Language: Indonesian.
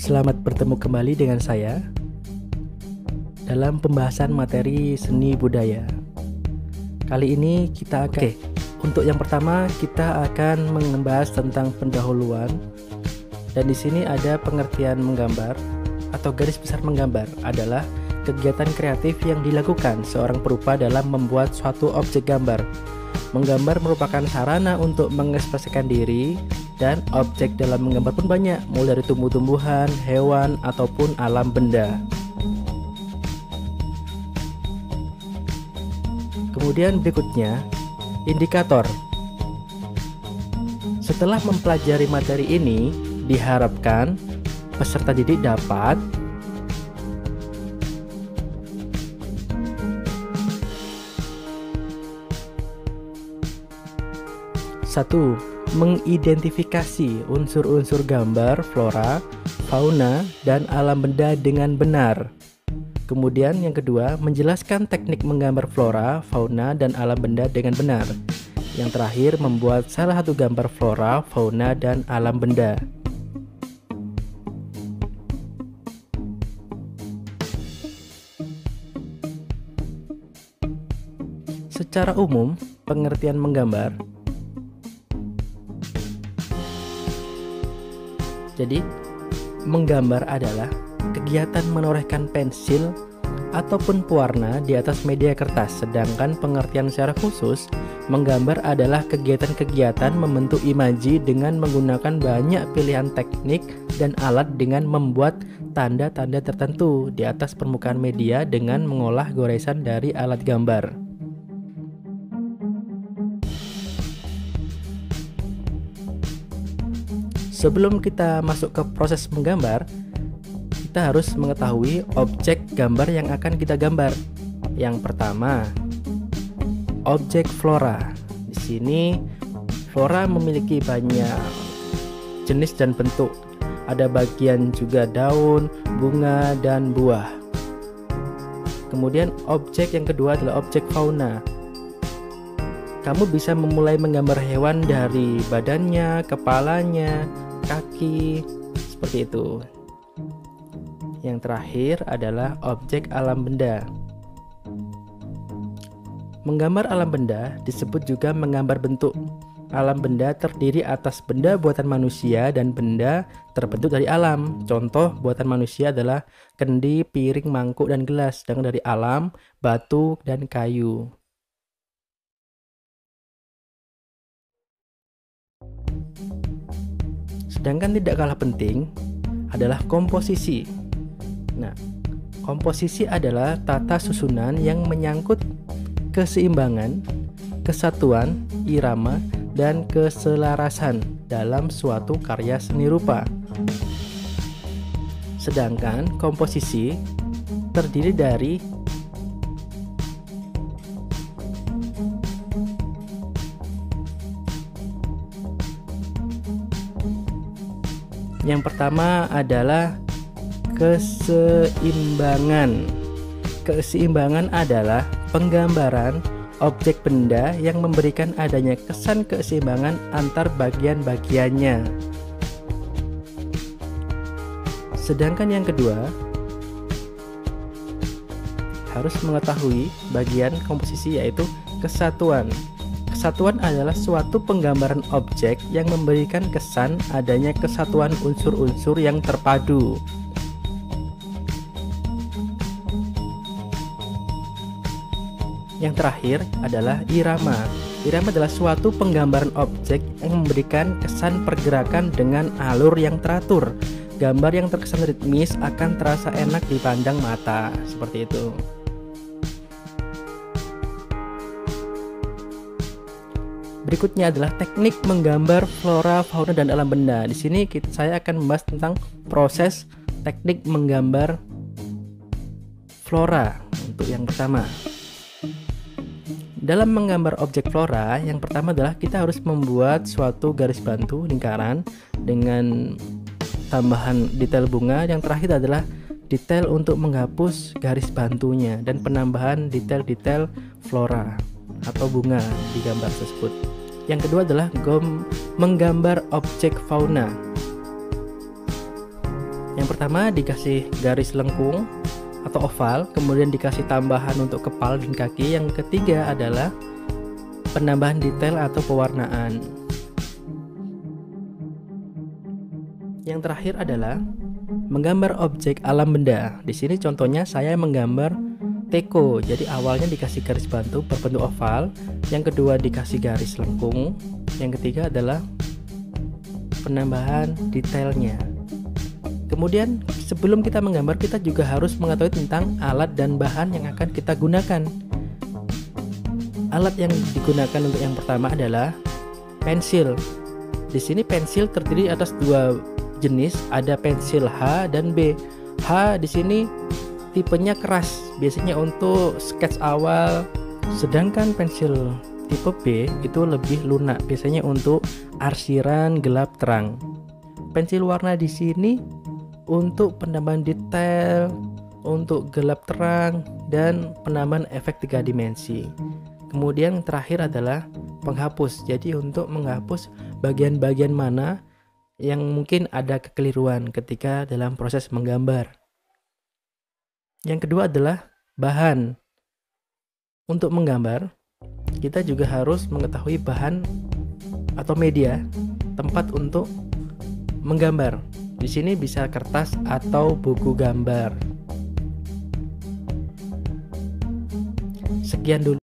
Selamat bertemu kembali dengan saya dalam pembahasan materi seni budaya. Kali ini kita akan untuk yang pertama kita akan membahas tentang pendahuluan. Dan di sini ada pengertian menggambar atau garis besar menggambar adalah kegiatan kreatif yang dilakukan seorang perupa dalam membuat suatu objek gambar. Menggambar merupakan sarana untuk mengekspresikan diri, dan objek dalam menggambar pun banyak, mulai dari tumbuh-tumbuhan, hewan, ataupun alam benda. Kemudian berikutnya, indikator. Setelah mempelajari materi ini, diharapkan peserta didik dapat satu, mengidentifikasi unsur-unsur gambar, flora, fauna, dan alam benda dengan benar. Kemudian yang kedua, menjelaskan teknik menggambar flora, fauna, dan alam benda dengan benar. Yang terakhir, membuat salah satu gambar flora, fauna, dan alam benda. Secara umum, pengertian menggambar. Jadi, menggambar adalah kegiatan menorehkan pensil ataupun pewarna di atas media kertas. Sedangkan pengertian secara khusus, menggambar adalah kegiatan-kegiatan membentuk imaji dengan menggunakan banyak pilihan teknik dan alat dengan membuat tanda-tanda tertentu di atas permukaan media dengan mengolah goresan dari alat gambar. Sebelum kita masuk ke proses menggambar, kita harus mengetahui objek gambar yang akan kita gambar. Yang pertama, objek flora. Di sini flora memiliki banyak jenis dan bentuk. Ada bagian juga daun, bunga, dan buah. Kemudian objek yang kedua adalah objek fauna. Kamu bisa memulai menggambar hewan dari badannya, kepalanya, kaki, seperti itu. Yang terakhir adalah objek alam benda. Menggambar alam benda disebut juga menggambar bentuk. Alam benda terdiri atas benda buatan manusia dan benda terbentuk dari alam. Contoh buatan manusia adalah kendi, piring, mangkuk, dan gelas. Sedangkan dari alam, batu, dan kayu. Sedangkan tidak kalah penting adalah komposisi. Nah, komposisi adalah tata susunan yang menyangkut keseimbangan, kesatuan, irama, dan keselarasan dalam suatu karya seni rupa. Sedangkan komposisi terdiri dari yang pertama adalah keseimbangan. Keseimbangan adalah penggambaran objek benda yang memberikan adanya kesan keseimbangan antar bagian-bagiannya. Sedangkan yang kedua, harus mengetahui bagian komposisi, yaitu kesatuan. Kesatuan adalah suatu penggambaran objek yang memberikan kesan adanya kesatuan unsur-unsur yang terpadu. Yang terakhir adalah irama. Irama adalah suatu penggambaran objek yang memberikan kesan pergerakan dengan alur yang teratur. Gambar yang terkesan ritmis akan terasa enak dipandang mata, seperti itu. Berikutnya adalah teknik menggambar flora, fauna, dan alam benda. Di sini saya akan membahas tentang proses teknik menggambar flora. Untuk yang pertama, dalam menggambar objek flora, yang pertama adalah kita harus membuat suatu garis bantu lingkaran dengan tambahan detail bunga. Yang terakhir adalah detail untuk menghapus garis bantunya dan penambahan detail-detail flora atau bunga di gambar tersebut. Yang kedua adalah menggambar objek fauna. Yang pertama dikasih garis lengkung atau oval, kemudian dikasih tambahan untuk kepala dan kaki. Yang ketiga adalah penambahan detail atau pewarnaan. Yang terakhir adalah menggambar objek alam benda. Di sini contohnya saya menggambar teko. Jadi awalnya dikasih garis bantu berbentuk oval, yang kedua dikasih garis lengkung, yang ketiga adalah penambahan detailnya. Kemudian sebelum kita menggambar, kita juga harus mengetahui tentang alat dan bahan yang akan kita gunakan. Alat yang digunakan untuk yang pertama adalah pensil. Di sini pensil terdiri atas dua jenis, ada pensil H dan B. H di sini tipenya keras, biasanya untuk sketch awal, sedangkan pensil tipe B itu lebih lunak, biasanya untuk arsiran gelap terang. Pensil warna di sini untuk penambahan detail, untuk gelap terang, dan penambahan efek 3 dimensi. Kemudian terakhir adalah penghapus, jadi untuk menghapus bagian-bagian mana yang mungkin ada kekeliruan ketika dalam proses menggambar. Yang kedua adalah bahan. Untuk menggambar, kita juga harus mengetahui bahan atau media tempat untuk menggambar. Di sini bisa kertas atau buku gambar. Sekian dulu